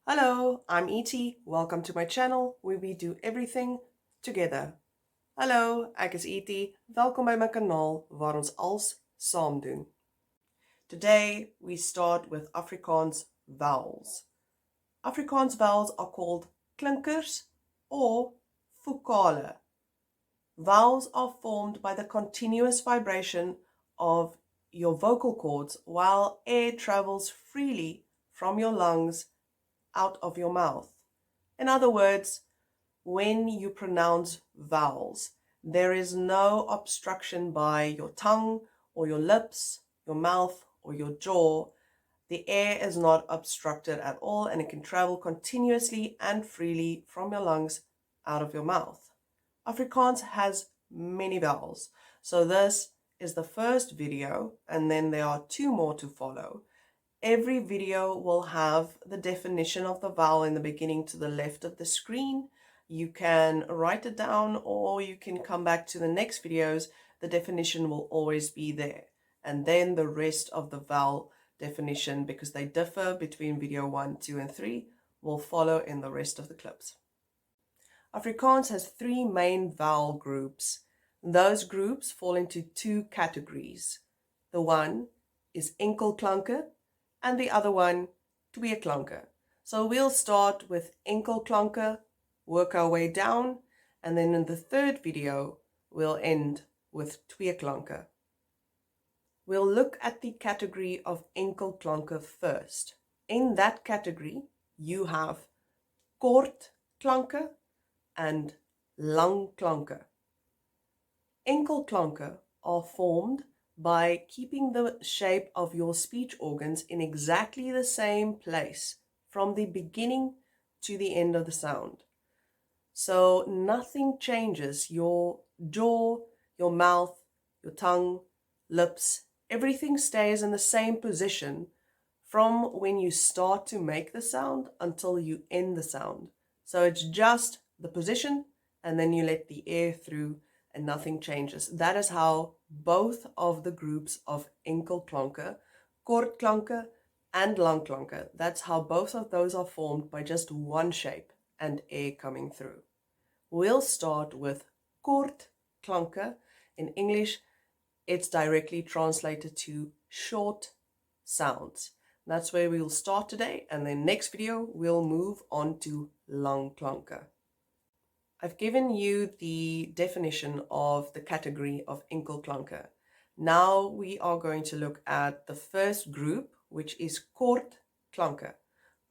Hallo, I'm E.T. Welcome to my channel where we do everything together. Hallo, ek is E.T. Welkom by my kanaal waar ons als saam doen. Today we start with Afrikaans vowels. Afrikaans vowels are called clunkers or vokale. Vowels are formed by the continuous vibration of your vocal cords while air travels freely from your lungs out of your mouth. In other words, when you pronounce vowels, there is no obstruction by your tongue or your lips, your mouth or your jaw. The air is not obstructed at all and it can travel continuously and freely from your lungs out of your mouth. Afrikaans has many vowels, so this is the first video and then there are two more to follow. Every video will have the definition of the vowel in the beginning to the left of the screen. You can write it down or you can come back to the next videos. The definition will always be there. And then the rest of the vowel definition, because they differ between video 1, 2, and 3, will follow in the rest of the clips. Afrikaans has three main vowel groups. Those groups fall into two categories. The one is inkel Klanke, and the other one, Klanke. So we'll start with inkel Klanke, work our way down, and then in the third video, we'll end with Klanke. We'll look at the category of inkel Klanke first. In that category, you have Kort Klanke and lang Klanke. Inkel Klanke are formed by keeping the shape of your speech organs in exactly the same place from the beginning to the end of the sound. So nothing changes. Your jaw, your mouth, your tongue, lips, everything stays in the same position from when you start to make the sound until you end the sound. So it's just the position and then you let the air through and nothing changes. That is how both of the groups of inkel Klanke, Kort Klanke, and lang Klanke, that's how both of those are formed by just one shape and air coming through. We'll start with Kort Klanke. In English, it's directly translated to short sounds. That's where we'll start today, and then next video we'll move on to lang Klanke. I've given you the definition of the category of inkel Klanke. Now we are going to look at the first group, which is Kort Klanke.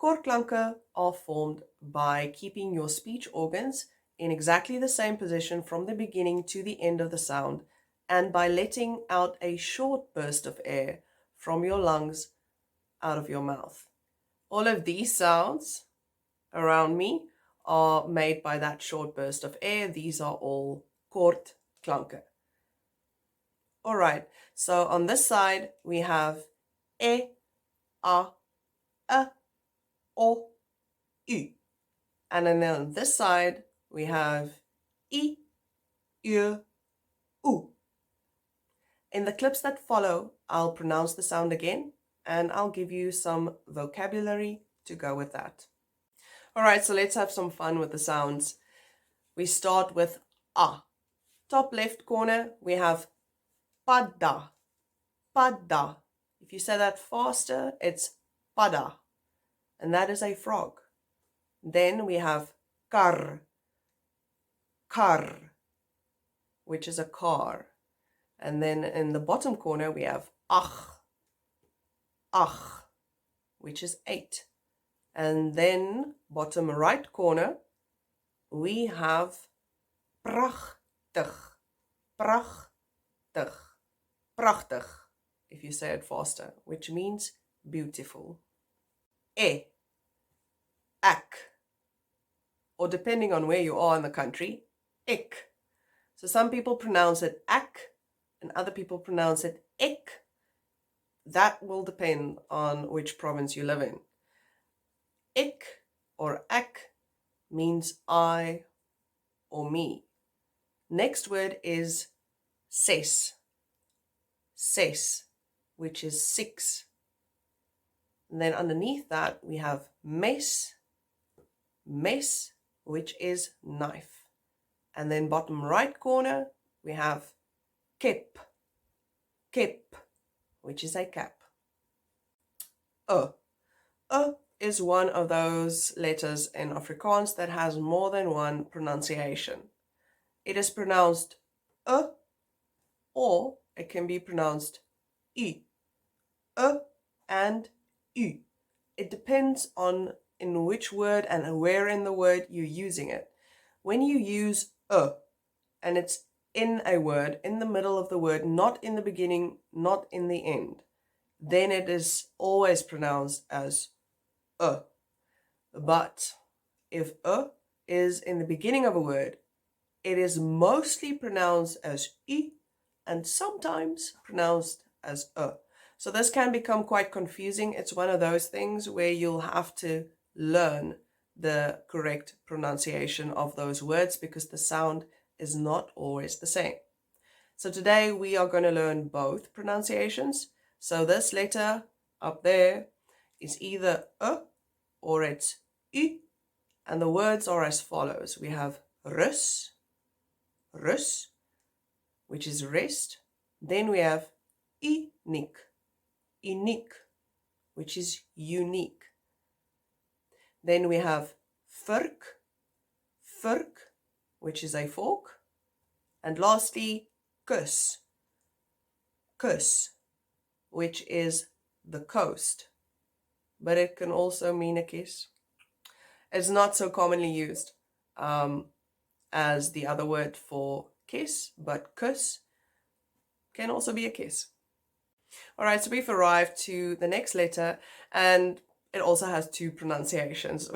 Kort Klanke are formed by keeping your speech organs in exactly the same position from the beginning to the end of the sound, and by letting out a short burst of air from your lungs out of your mouth. All of these sounds around me are made by that short burst of air. These are all Kort Klanke. All right, so on this side we have e, a, o, u. And then on this side we have I, U, U. In the clips that follow, I'll pronounce the sound again and I'll give you some vocabulary to go with that. All right, so let's have some fun with the sounds. We start with A. Top left corner, we have pada, pada. If you say that faster, it's pada, and that is a frog. Then we have kar, kar, which is a car. And then in the bottom corner, we have ach, ach, which is 8. And then bottom right corner, we have prachtig, prachtig, prachtig, if you say it faster, which means beautiful. Ek, or depending on where you are in the country, ik. So some people pronounce it ak, and other people pronounce it ek. That will depend on which province you live in. Ik or ek means I or me. Next word is ses, ses, which is 6. And then underneath that we have mes mes, which is knife. And then bottom right corner, we have kip, which is a cap. Is one of those letters in Afrikaans that has more than one pronunciation. It is pronounced or it can be pronounced u. And u. It depends on in which word and where in the word you're using it. When you use and it's in a word, in the middle of the word, not in the beginning, not in the end, then it is always pronounced as But if is in the beginning of a word, it is mostly pronounced as I and sometimes pronounced as So this can become quite confusing. It's one of those things where you'll have to learn the correct pronunciation of those words because the sound is not always the same. So today we are going to learn both pronunciations. So this letter up there is either or it's u, and the words are as follows. We have rus, which is rest. Then we have unique, which is unique. Then we have furk, which is a fork. And lastly, kus, which is the coast. But it can also mean a kiss. It's not so commonly used as the other word for kiss, but kus can also be a kiss. All right, so we've arrived to the next letter, and it also has two pronunciations,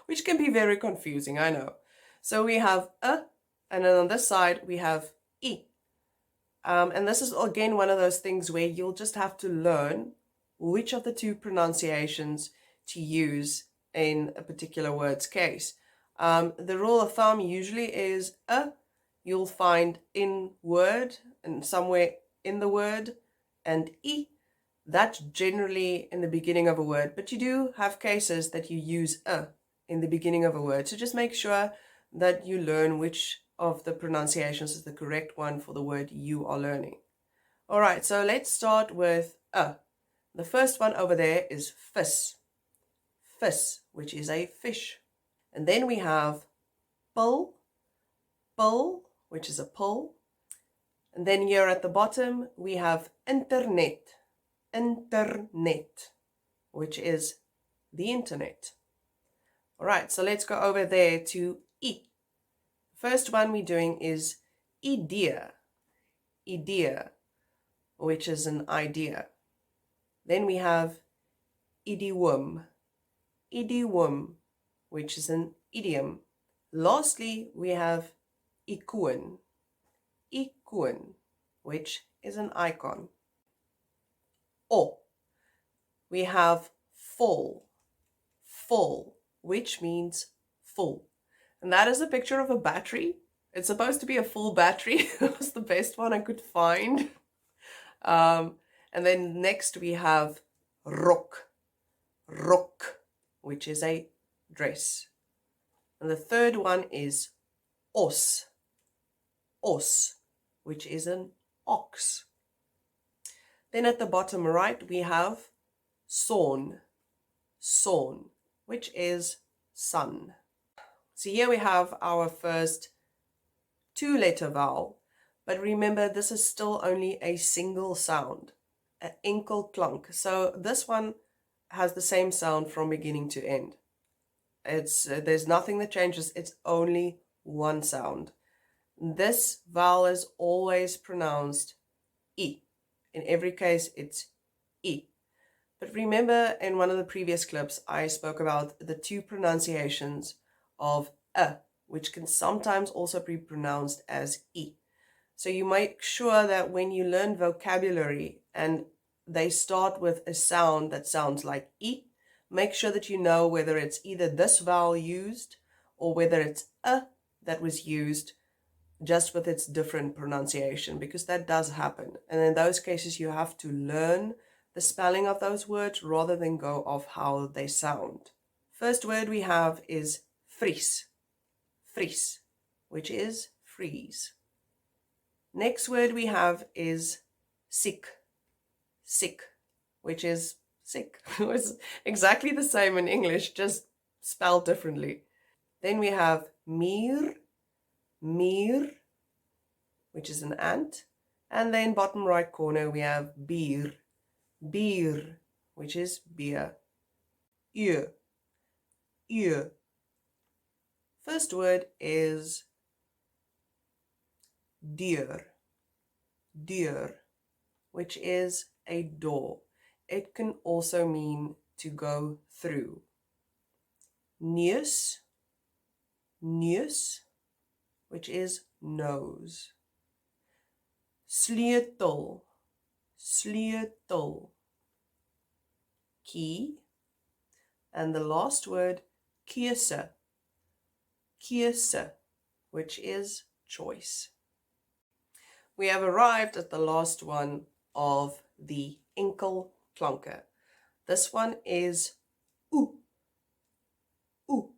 which can be very confusing, I know. So we have and then on this side we have I. And this is again one of those things where you'll just have to learn which of the two pronunciations to use in a particular word's case. The rule of thumb usually is you'll find in word and somewhere in the word, and I, that's generally in the beginning of a word, but you do have cases that you use in the beginning of a word. So just make sure that you learn which of the pronunciations is the correct one for the word you are learning. All right, so let's start with The first one over there is vis, which is a fish. And then we have pul, which is a pull. And then here at the bottom, we have internet, which is the internet. All right, so let's go over there to I. First one we're doing is idea, which is an idea. Then we have idiom, which is an idiom. Lastly, we have icoon, which is an icon. O, we have full, which means full. And that is a picture of a battery. It's supposed to be a full battery. It was the best one I could find. And then next we have rok, which is a dress. And the third one is os, which is an ox. Then at the bottom right we have son, which is sun. So here we have our first two-letter vowel, but remember this is still only a single sound, an inkel clanke. So this one has the same sound from beginning to end. There's nothing that changes, it's only one sound. This vowel is always pronounced I. In every case, it's I. But remember, in one of the previous clips, I spoke about the two pronunciations of which can sometimes also be pronounced as I. So you make sure that when you learn vocabulary and they start with a sound that sounds like I, make sure that you know whether it's either this vowel used or whether it's that was used just with its different pronunciation, because that does happen. And in those cases, you have to learn the spelling of those words rather than go off how they sound. First word we have is vries, vries, which is freeze. Next word we have is siek, sick, which is sick. It's exactly the same in English, just spelled differently. Then we have mier, mier, which is an ant. And then bottom right corner we have bier, bier, which is beer. Uur, uur. First word is deur, deur, which is a door. It can also mean to go through. Neus, neus, which is nose. Sleutel, sleutel. Key. And the last word, keuse, keuse, which is choice. We have arrived at the last one of the inkel Klanke. This one is oe, oe.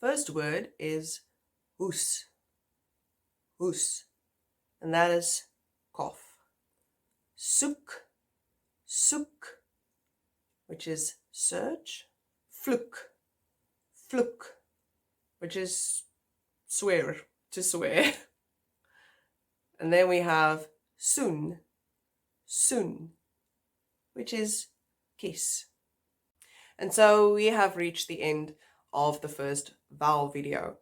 First word is hoes, hoes, and that is cough. Soek, soek, which is search. Vloek, vloek, which is swear, to swear. And then we have soen, soen, which is kiss. And so we have reached the end of the first vowel video.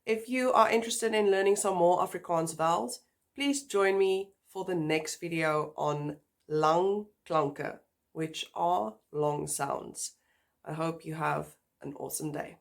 If you are interested in learning some more Afrikaans vowels, please join me for the next video on lang klanke, which are long sounds. I hope you have an awesome day.